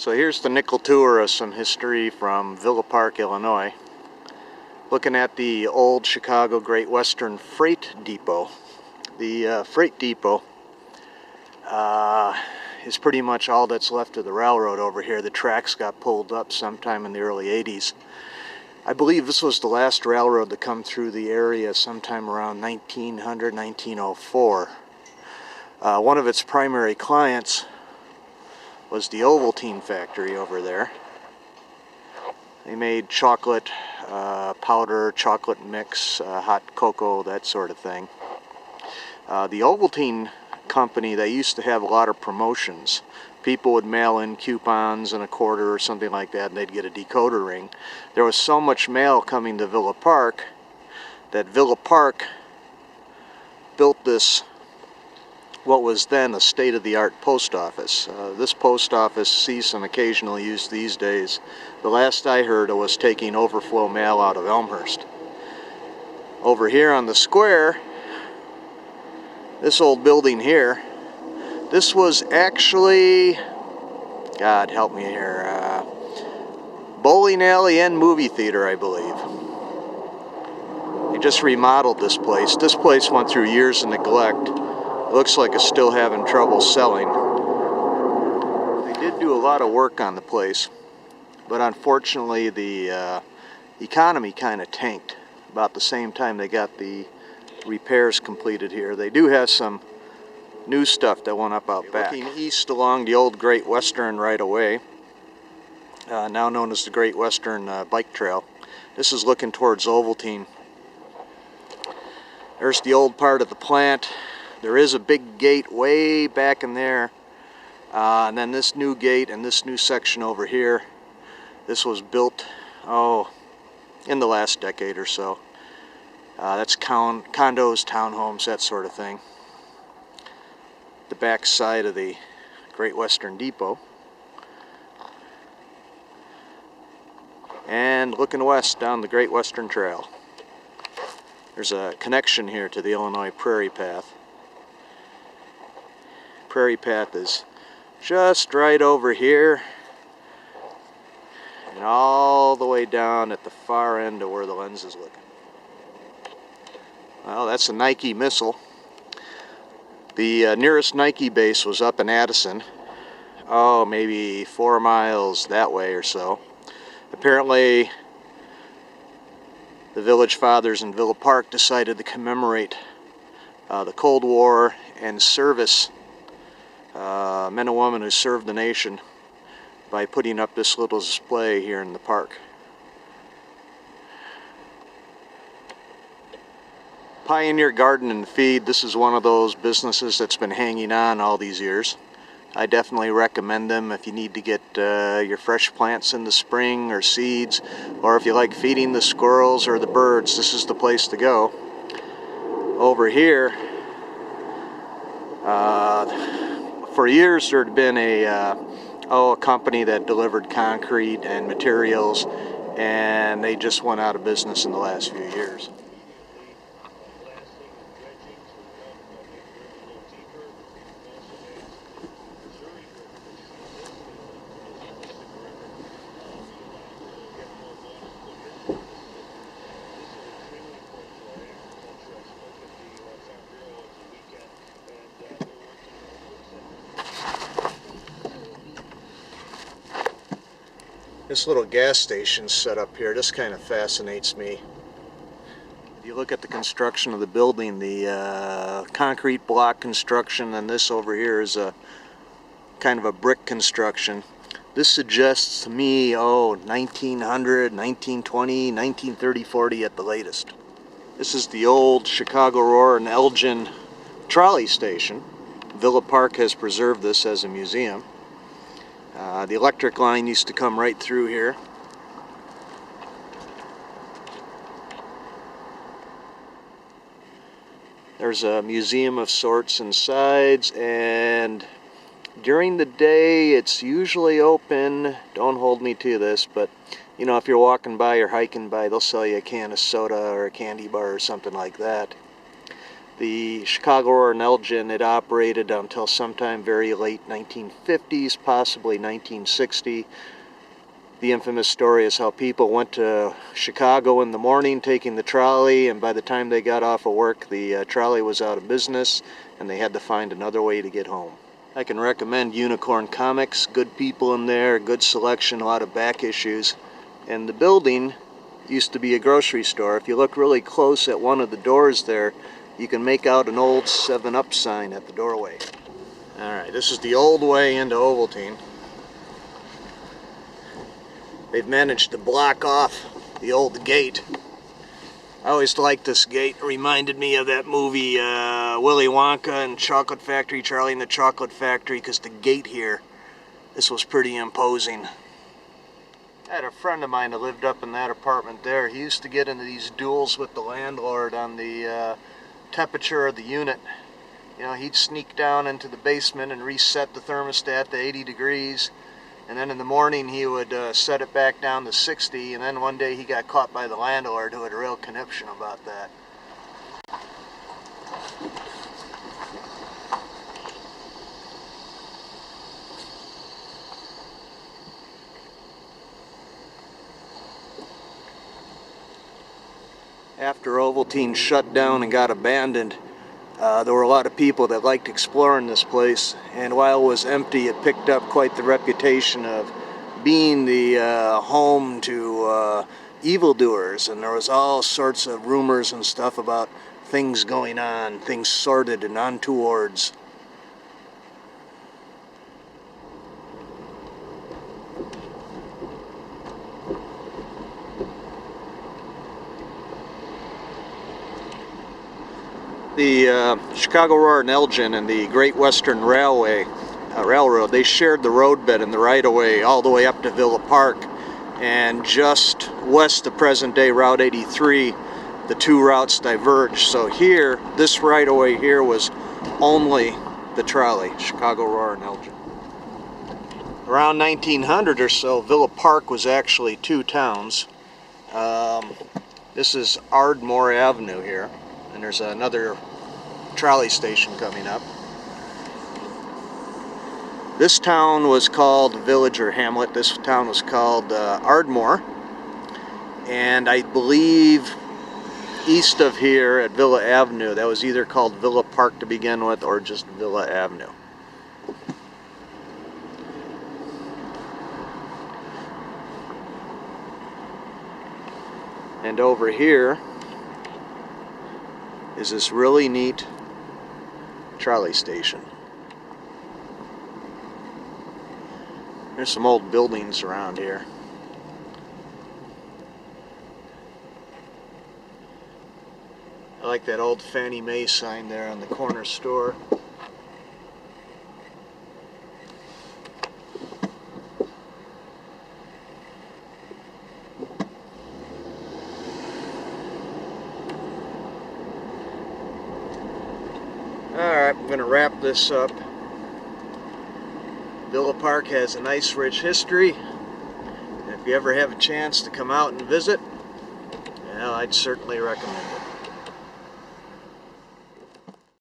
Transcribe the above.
So here's the nickel tour of some history from Villa Park, Illinois. Looking at the old Chicago Great Western Freight Depot. The freight depot is pretty much all that's left of the railroad over here. The tracks got pulled up sometime in the early 80s. I believe this was the last railroad to come through the area sometime around 1900, 1904. One of its primary clients was the Ovaltine factory over there. They made chocolate powder, chocolate mix, hot cocoa, that sort of thing. The Ovaltine company, they used to have a lot of promotions. People would mail in coupons and a quarter or something like that, and they'd get a decoder ring. There was so much mail coming to Villa Park that Villa Park built this, what was then a state-of-the-art post office. This post office sees some occasional use these days. The last I heard, it was taking overflow mail out of Elmhurst. Over here on the square, this old building here, this was actually, God help me here, bowling alley and movie theater, I believe. They just remodeled this place. This place went through years of neglect. It looks like it's still having trouble selling. They did do a lot of work on the place, but unfortunately the economy kind of tanked about the same time they got the repairs completed here. They do have some new stuff that went up out back. Looking east along the old Great Western right away, now known as the Great Western Bike Trail. This is looking towards Ovaltine. There's the old part of the plant. There is a big gate way back in there, and then this new gate and this new section over here. This was built, in the last decade or so. That's condos, townhomes, that sort of thing. The back side of the Great Western Depot. And looking west down the Great Western Trail. There's a connection here to the Illinois Prairie Path. Prairie Path is just right over here and all the way down at the far end of where the lens is looking. Well, that's a Nike missile. The nearest Nike base was up in Addison, maybe 4 miles that way or so. Apparently the Village Fathers in Villa Park decided to commemorate the Cold War and service men and women who served the nation by putting up this little display here in the park. Pioneer Garden and Feed, this is one of those businesses that's been hanging on all these years. I definitely recommend them if you need to get your fresh plants in the spring or seeds, or if you like feeding the squirrels or the birds, this is the place to go. Over here, for years there had been a company that delivered concrete and materials, and they just went out of business in the last few years. This little gas station set up here, this kind of fascinates me. If you look at the construction of the building, the concrete block construction, and this over here is a kind of a brick construction. This suggests to me, 1900, 1920, 1930, 40 at the latest. This is the old Chicago Rohr and Elgin trolley station. Villa Park has preserved this as a museum. The electric line used to come right through here. There's a museum of sorts inside, and during the day it's usually open. Don't hold me to this, but you know, if you're walking by or hiking by, they'll sell you a can of soda or a candy bar or something like that. The Chicago Rohr and Elgin, it operated until sometime very late 1950s, possibly 1960. The infamous story is how people went to Chicago in the morning taking the trolley, and by the time they got off of work, the trolley was out of business, and they had to find another way to get home. I can recommend Unicorn Comics. Good people in there, good selection, a lot of back issues. And the building used to be a grocery store. If you look really close at one of the doors there, you can make out an old 7-Up sign at the doorway. Alright, this is the old way into Ovaltine. They've managed to block off the old gate. I always liked this gate. It reminded me of that movie Willy Wonka and Chocolate Factory, Charlie and the Chocolate Factory, because the gate here, this was pretty imposing. I had a friend of mine that lived up in that apartment there. He used to get into these duels with the landlord on the temperature of the unit. You know, he'd sneak down into the basement and reset the thermostat to 80 degrees. And then in the morning he would set it back down to 60, and then one day he got caught by the landlord, who had a real conniption about that. After Ovaltine shut down and got abandoned, there were a lot of people that liked exploring this place, and while it was empty, it picked up quite the reputation of being the home to evildoers, and there was all sorts of rumors and stuff about things going on, things sordid and untowards. The Chicago Rohr and Elgin and the Great Western Railroad, they shared the roadbed and the right-of-way all the way up to Villa Park, and just west of present-day Route 83, the two routes diverged. So here, this right-of-way here was only the trolley, Chicago Rohr and Elgin. Around 1900 or so, Villa Park was actually two towns. This is Ardmore Avenue here, and there's another trolley station coming up. This town was called Village or Hamlet. This town was called Ardmore, and I believe east of here at Villa Avenue, that was either called Villa Park to begin with or just Villa Avenue. And over here is this really neat trolley station. There's some old buildings around here. I like that old Fannie Mae sign there on the corner store. Alright, I'm going to wrap this up. Villa Park has a nice rich history, and if you ever have a chance to come out and visit, well, I'd certainly recommend it.